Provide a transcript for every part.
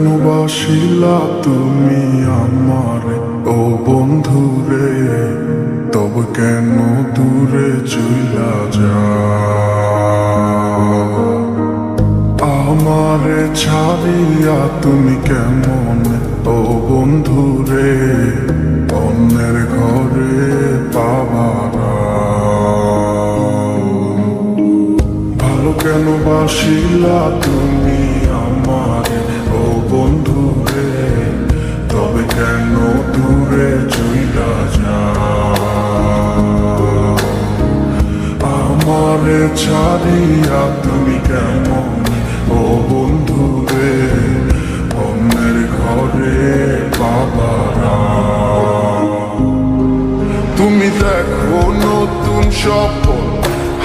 কেন বাসিলা তুমি আমারে ও বন্ধু রে, তবে কেন দূরে চইলা যাও? আমারে ছাড়িয়া তুমি কেমন ও বন্ধু রে, অন্যের ঘরে পাবারা? ভালো কেন বাসিলা তুমি আমারে ও বন্ধু রে, তবে কেন দূরে চইলা যাও? আমারে ছাড়িয়া তুমি কেমন ও বন্ধু রে, অন্যের ঘরে বাবারা? তুমি দেখো নতুন স্বপ্ন,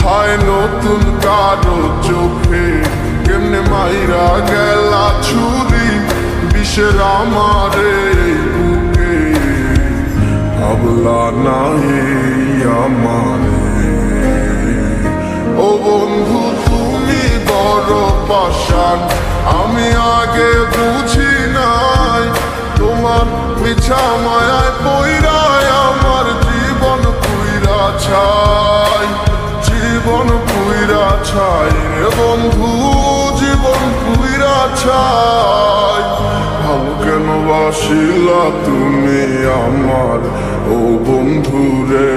হায় নতুন কারো চোখে, কেমনে মাইরা গেলা ছুরি বিষের আমারে বুকে। ভাবলা না আমারে ও বন্ধু তুমি বড় পাষাণ, আমি আগে বুঝি নাই তোমার মিছা মায়ায় পইরায় আমার জীবন পুইরা ছাই, জীবন পুইরা ছাই রে বন্ধু, জীবন পুইরা ছাই। ভালো কেন বাসিলা তুমি আমার ও বন্ধু রে,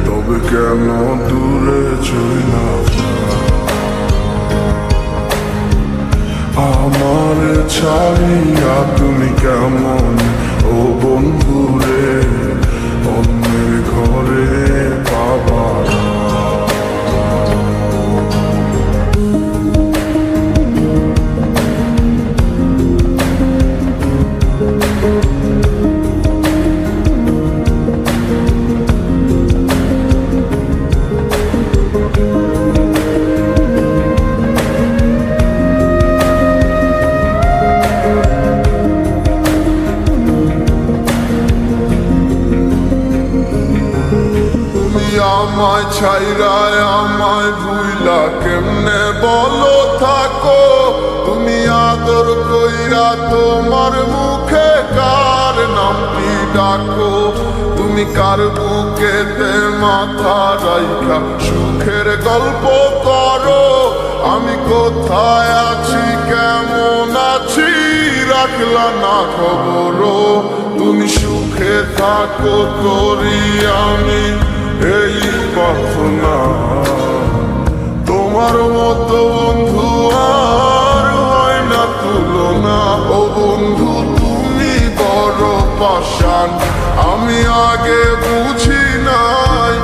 তবে কেন দূরে চইলা যাও? আমার ছাড়িয়া তুমি কেমন ও বন্ধু রে, অন্যের ঘরে পাবারা? আমায় ছাইরায় আমায় ভুইলা কেমনে বলো থাকো? তুমি আদর কইরা তোমার মুখে কার নামটি ডাকো? তুমি কার বুকেতে মাথা রাইখা সুখের গল্প করো? আমি কোথায় আছি কেমন আছি রাখলা না খবর? তুমি সুখে থাকো করি আমি এই প্রার্থনা, তোমার মতো বন্ধু আর হয় না তুলনা। ও বন্ধু তুমি বড় পাষাণ, আমি আগে বুঝি নাই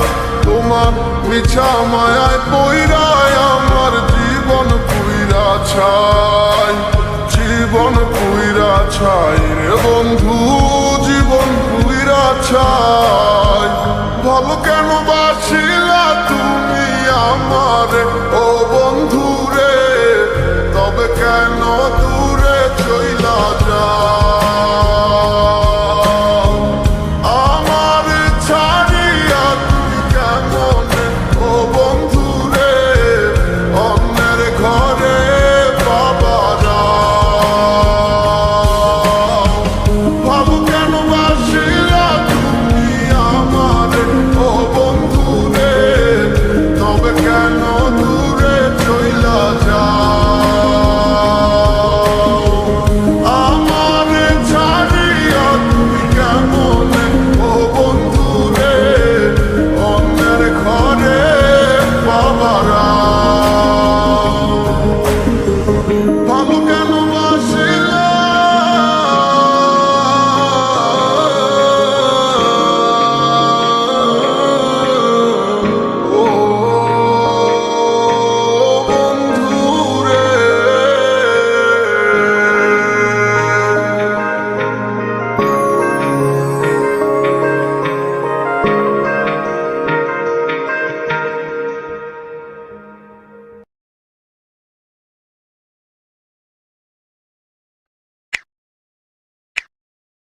তোমার মিছা মায়ায় পইরায় আমার জীবন পুইরা ছাই, জীবন পুইরা ছাই রে বন্ধু, জীবন পুইরা ছাই। ভালো কেন বাসিলা তুমি আমারে ও বন্ধু রে, তবে কেন